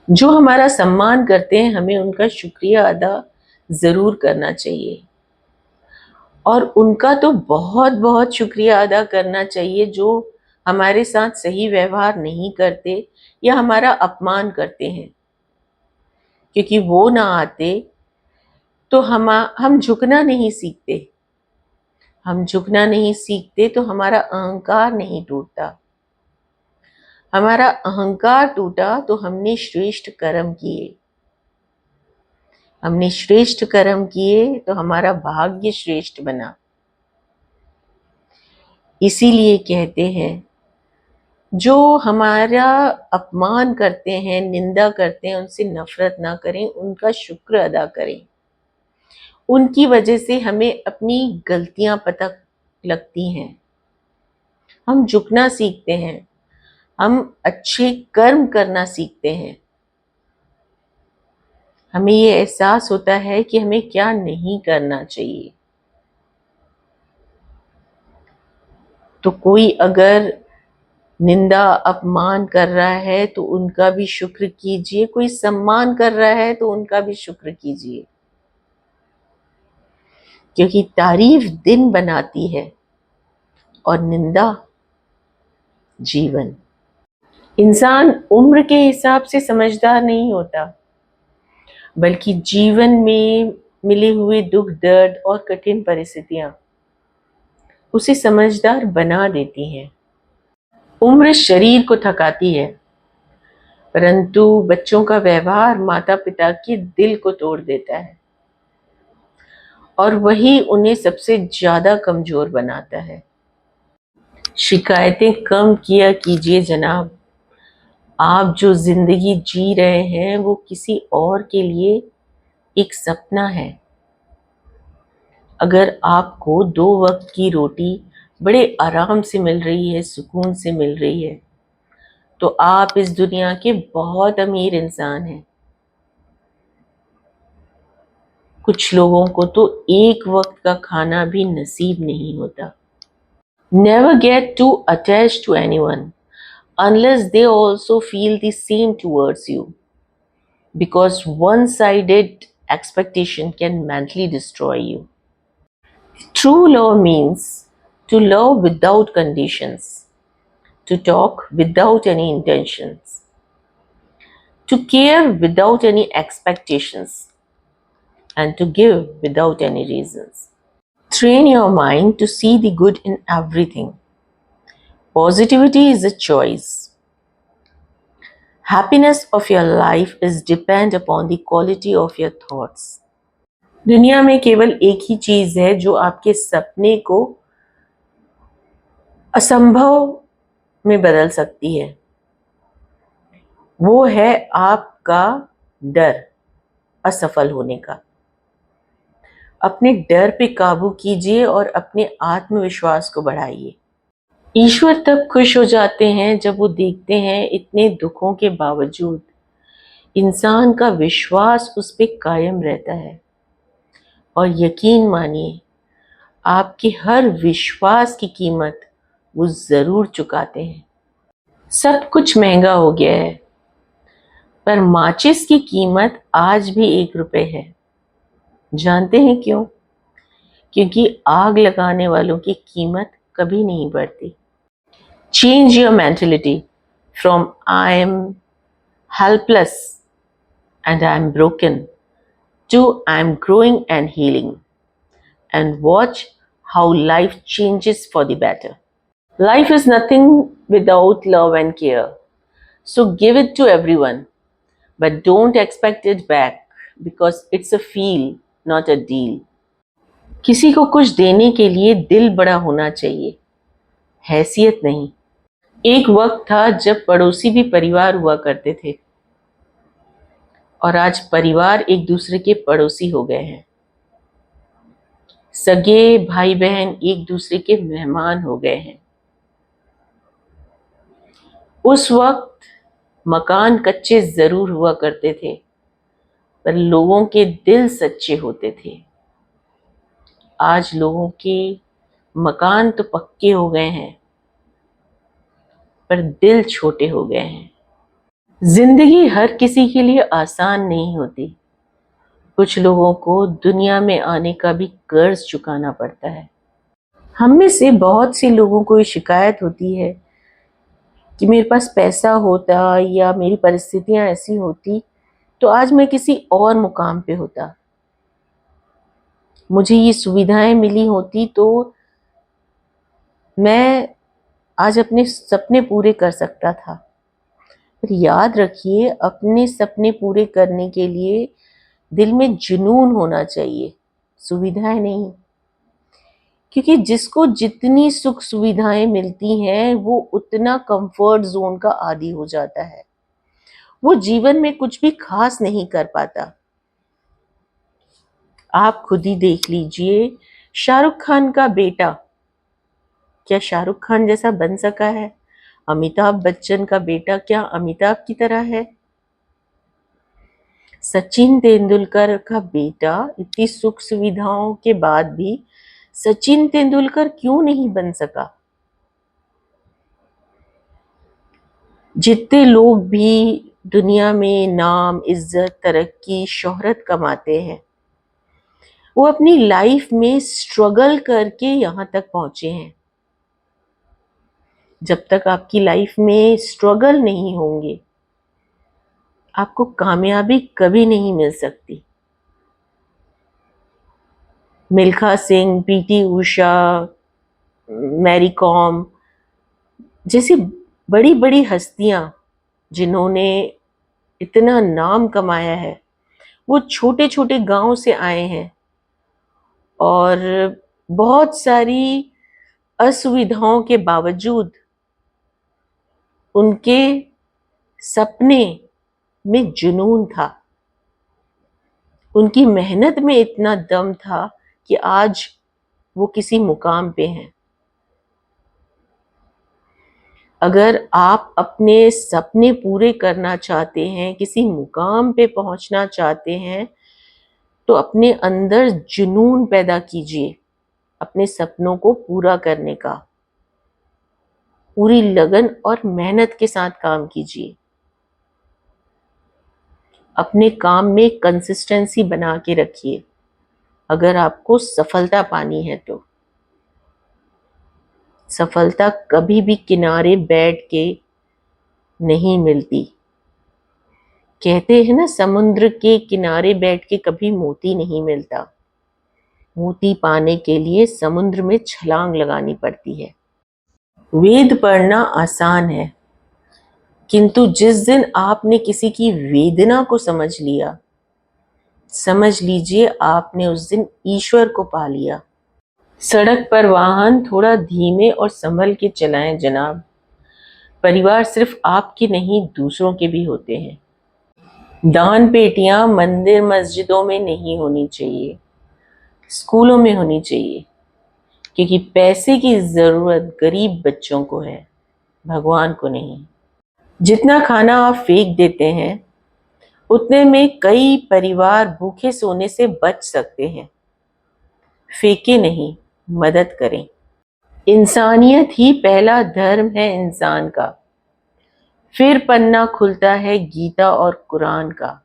जो हमारा सम्मान करते हैं हमें उनका शुक्रिया अदा ज़रूर करना चाहिए, और उनका तो बहुत बहुत शुक्रिया अदा करना चाहिए जो हमारे साथ सही व्यवहार नहीं करते या हमारा अपमान करते हैं, क्योंकि वो ना आते तो हम झुकना नहीं सीखते। हम झुकना नहीं सीखते तो हमारा अहंकार नहीं टूटता। हमारा अहंकार टूटा तो हमने श्रेष्ठ कर्म किए। हमने श्रेष्ठ कर्म किए तो हमारा भाग्य श्रेष्ठ बना। इसीलिए कहते हैं जो हमारा अपमान करते हैं, निंदा करते हैं, उनसे नफरत ना करें, उनका शुक्र अदा करें। उनकी वजह से हमें अपनी गलतियां पता लगती हैं। हम झुकना सीखते हैं, हम अच्छे कर्म करना सीखते हैं। हमें ये एहसास होता है कि हमें क्या नहीं करना चाहिए। तो कोई अगर निंदा अपमान कर रहा है तो उनका भी शुक्र कीजिए, कोई सम्मान कर रहा है तो उनका भी शुक्र कीजिए, क्योंकि तारीफ दिन बनाती है और निंदा जीवन। इंसान उम्र के हिसाब से समझदार नहीं होता, बल्कि जीवन में मिले हुए दुख दर्द और कठिन परिस्थितियां उसे समझदार बना देती हैं। उम्र शरीर को थकाती है, परंतु बच्चों का व्यवहार माता पिता के दिल को तोड़ देता है, और वही उन्हें सबसे ज्यादा कमजोर बनाता है। शिकायतें कम किया कीजिए जनाब। आप जो जिंदगी जी रहे हैं वो किसी और के लिए एक सपना है। अगर आपको 2 वक्त की रोटी बड़े आराम से मिल रही है, सुकून से मिल रही है, तो आप इस दुनिया के बहुत अमीर इंसान हैं। कुछ लोगों को तो 1 वक्त का खाना भी नसीब नहीं होता। Never get too attached to anyone unless they also feel the same towards you, because one-sided expectation can mentally destroy you. True love means to love without conditions, to talk without any intentions, to care without any expectations, and to give without any reasons. Train your mind to see the good in everything. Positivity is a choice. Happiness of your life is depend upon the quality of your thoughts. दुनिया में केवल एक ही चीज है जो आपके सपने को असंभव में बदल सकती है, वो है आपका डर असफल होने का। अपने डर पे काबू कीजिए और अपने आत्मविश्वास को बढ़ाइए। ईश्वर तब खुश हो जाते हैं जब वो देखते हैं इतने दुखों के बावजूद इंसान का विश्वास उस पे कायम रहता है। और यकीन मानिए, आपके हर विश्वास की कीमत वो जरूर चुकाते हैं। सब कुछ महंगा हो गया है, पर माचिस की कीमत आज भी 1 रुपए है। जानते हैं क्यों? क्योंकि आग लगाने वालों की कीमत कभी नहीं बढ़ती। Change your mentality from I am helpless and I am broken to I am growing and healing, and watch how life changes for the better. Life is nothing without love and care. So give it to everyone, but don't expect it back, because it's a feel, not a deal. किसी को कुछ देने के लिए दिल बड़ा होना चाहिए, हैसियत नहीं। एक वक्त था जब पड़ोसी भी परिवार हुआ करते थे, और आज परिवार एक दूसरे के पड़ोसी हो गए हैं। सगे भाई बहन एक दूसरे के मेहमान हो गए हैं। उस वक्त मकान कच्चे जरूर हुआ करते थे, पर लोगों के दिल सच्चे होते थे। आज लोगों के मकान तो पक्के हो गए हैं, पर दिल छोटे हो गए हैं। जिंदगी हर किसी के लिए आसान नहीं होती। कुछ लोगों को दुनिया में आने का भी कर्ज चुकाना पड़ता है। हम में से बहुत से लोगों को ये शिकायत होती है कि मेरे पास पैसा होता या मेरी परिस्थितियां ऐसी होती तो आज मैं किसी और मुकाम पे होता, मुझे ये सुविधाएं मिली होती तो मैं आज अपने सपने पूरे कर सकता था। पर याद रखिए, अपने सपने पूरे करने के लिए दिल में जुनून होना चाहिए, सुविधाएं नहीं। क्योंकि जिसको जितनी सुख सुविधाएं मिलती हैं वो उतना कंफर्ट जोन का आदी हो जाता है, वो जीवन में कुछ भी खास नहीं कर पाता। आप खुद ही देख लीजिए, शाहरुख खान का बेटा क्या शाहरुख खान जैसा बन सका है? अमिताभ बच्चन का बेटा क्या अमिताभ की तरह है? सचिन तेंदुलकर का बेटा इतनी सुख सुविधाओं के बाद भी सचिन तेंदुलकर क्यों नहीं बन सका? जितने लोग भी दुनिया में नाम, इज्जत, तरक्की, शोहरत कमाते हैं, वो अपनी लाइफ में स्ट्रगल करके यहां तक पहुंचे हैं। जब तक आपकी लाइफ में स्ट्रगल नहीं होंगे, आपको कामयाबी कभी नहीं मिल सकती। Milkha Singh, PT Usha, Mary com जैसी बड़ी बड़ी हस्तियां जिन्होंने इतना नाम कमाया है, वो छोटे छोटे गांव से आए हैं और बहुत सारी असुविधाओं के बावजूद उनके सपने में जुनून था, उनकी मेहनत में इतना दम था कि आज वो किसी मुकाम पे हैं। अगर आप अपने सपने पूरे करना चाहते हैं, किसी मुकाम पे पहुंचना चाहते हैं, तो अपने अंदर जुनून पैदा कीजिए, अपने सपनों को पूरा करने का पूरी लगन और मेहनत के साथ काम कीजिए। अपने काम में कंसिस्टेंसी बना के रखिए अगर आपको सफलता पानी है तो। सफलता कभी भी किनारे बैठ के नहीं मिलती। कहते हैं ना, समुद्र के किनारे बैठ के कभी मोती नहीं मिलता। मोती पाने के लिए समुद्र में छलांग लगानी पड़ती है। वेद पढ़ना आसान है, किंतु जिस दिन आपने किसी की वेदना को समझ लिया, समझ लीजिए आपने उस दिन ईश्वर को पा लिया। सड़क पर वाहन थोड़ा धीमे और संभल के चलाएं जनाब। परिवार सिर्फ आपके नहीं, दूसरों के भी होते हैं। दान पेटियां मंदिर मस्जिदों में नहीं होनी चाहिए, स्कूलों में होनी चाहिए। क्योंकि पैसे की जरूरत गरीब बच्चों को है, भगवान को नहीं। जितना खाना आप फेंक देते हैं, उतने में कई परिवार भूखे सोने से बच सकते हैं। फेंके नहीं, मदद करें। इंसानियत ही पहला धर्म है इंसान का, फिर पन्ना खुलता है गीता और कुरान का।